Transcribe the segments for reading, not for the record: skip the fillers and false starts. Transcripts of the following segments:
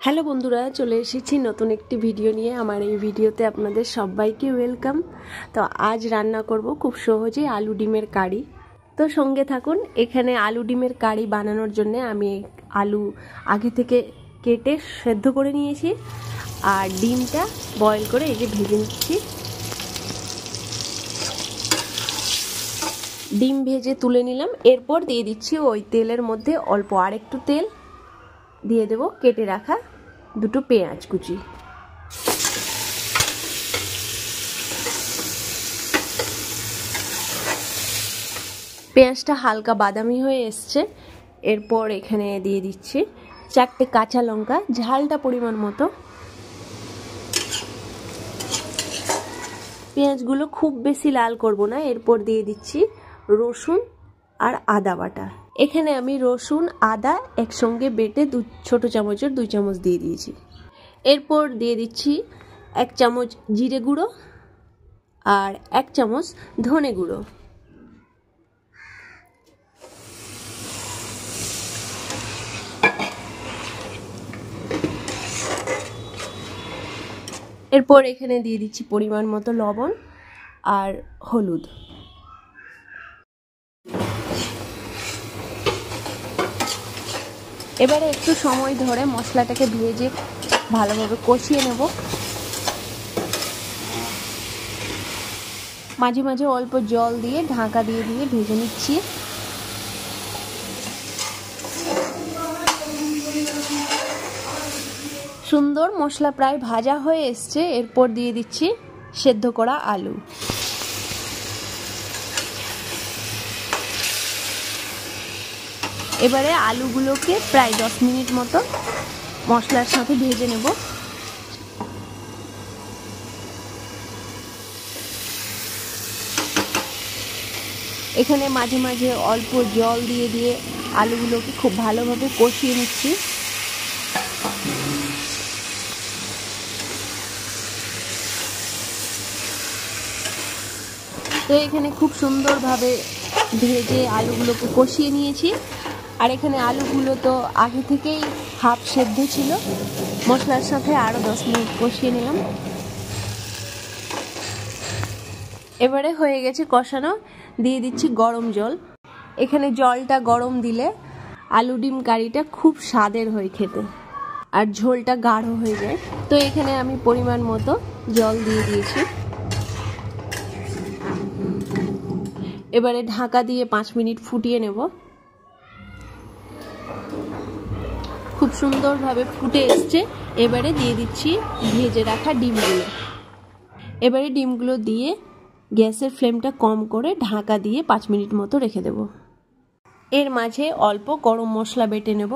Hello বন্ধুরা, চলে এসেছি নতুন একটি ভিডিও নিয়ে। আমার এই ভিডিওতে আপনাদের সবাইকে ওয়েলকাম। তো আজ রান্না করব খুব সহজেই আলু ডিমের কারি। তো সঙ্গে থাকুন। এখানে আলু ডিমের কারি বানানোর জন্য আমি আলু আগে থেকে কেটে সেদ্ধ করে নিয়েছি, আর ডিমটা বয়েল করে এই যে ভেজে নিচ্ছি। ডিম ভেজে তুলে নিলাম। এরপর দিয়ে দিচ্ছি ওই তেলের মধ্যে অল্প আরেকটু তেল দিয়ে দেব কেটে রাখা দুটো পেঁয়াজ কুচি। পেঁয়াজটা হালকা বাদামি হয়ে এসছে। এরপর এখানে দিয়ে দিচ্ছি 4টে কাঁচা লঙ্কা, ঝালটা পরিমাণ মতো। পেঁয়াজগুলো খুব বেশি লাল করব না। এরপর দিয়ে দিচ্ছি রসুন আর আদা বাটা। এখানে আমি রসুন আদা একসঙ্গে বেটে ছোট চামচের 2 চামচ দিয়ে দিয়েছি। এরপর দিয়ে দিচ্ছি 1 চামচ জিরে গুঁড়ো আর 1 চামচ ধনে গুঁড়ো। এরপর এখানে দিয়ে দিচ্ছি পরিমাণ মতো লবণ আর হলুদ। এবারে একটু সময় ধরে মশলাটাকে ভেজে ভালোভাবে কষিয়ে নেব। মাঝে মাঝে অল্প জল দিয়ে ঢাকা দিয়ে ভেজে নিচ্ছি। সুন্দর মশলা প্রায় ভাজা হয়ে এসছে। এরপর দিয়ে দিচ্ছি সেদ্ধ করা আলু। এবারে আলুগুলোকে প্রায় 10 মিনিট মতো মশলার সাথে ভেজে নেব। এখানে মাঝে মাঝে অল্প জল দিয়ে আলুগুলোকে খুব ভালোভাবে কষিয়ে নিচ্ছি। তো এখানে খুব সুন্দরভাবে ভেজে আলুগুলোকে কষিয়ে নিয়েছি। আর এখানে আলুগুলো তো আগে থেকেই হাফ সেদ্ধ ছিল। মশলার সাথে আরও 10 মিনিট কষিয়ে নিলাম। এবারে হয়ে গেছে কষানো। দিয়ে দিচ্ছি গরম জল। এখানে জলটা গরম দিলে আলু ডিম কারিটা খুব স্বাদের হয় খেতে, আর ঝোলটা গাঢ় হয়ে যায়। তো এখানে আমি পরিমাণ মতো জল দিয়ে দিয়েছি। এবারে ঢাকা দিয়ে 5 মিনিট ফুটিয়ে নেব। খুব সুন্দরভাবে ফুটে এসছে। এবারে দিয়ে দিচ্ছি ভেজে রাখা ডিমগুলো। এবারে ডিমগুলো দিয়ে গ্যাসের ফ্লেমটা কম করে ঢাকা দিয়ে 5 মিনিট মতো রেখে দেব। এর মাঝে অল্প গরম মশলা বেটে নেব।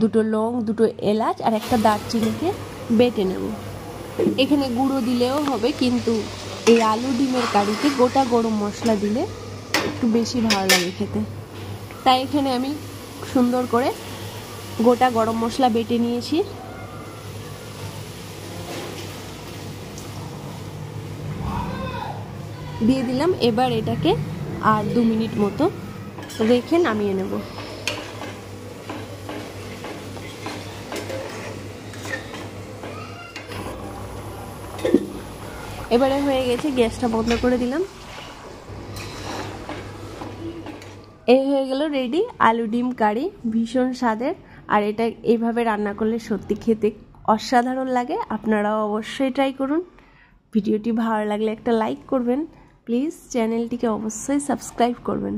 2টো লং, 2টো এলাচ আর একটা দারচিনিকে বেটে নেব। এখানে গুঁড়ো দিলেও হবে, কিন্তু এই আলু ডিমের কারিতে গোটা গরম মশলা দিলে একটু বেশি ভালো লাগে খেতে। তাই এখানে আমি সুন্দর করে গোটা গরম মশলা বেটে নিয়েছি। দিয়ে দিলাম। এবার এটাকে আর 2 মিনিট মতো রেখে নামিয়ে নেব। এবারে হয়ে গেছে, গ্যাসটা বন্ধ করে দিলাম। এই হয়ে গেল রেডি আলু ডিম কারি। ভীষণ স্বাদের, আর এটা এইভাবে রান্না করলে সত্যি খেতে অসাধারণ লাগে। আপনারাও অবশ্যই ট্রাই করুন। ভিডিওটি ভালো লাগলে একটা লাইক করবেন, প্লিজ চ্যানেলটিকে অবশ্যই সাবস্ক্রাইব করবেন।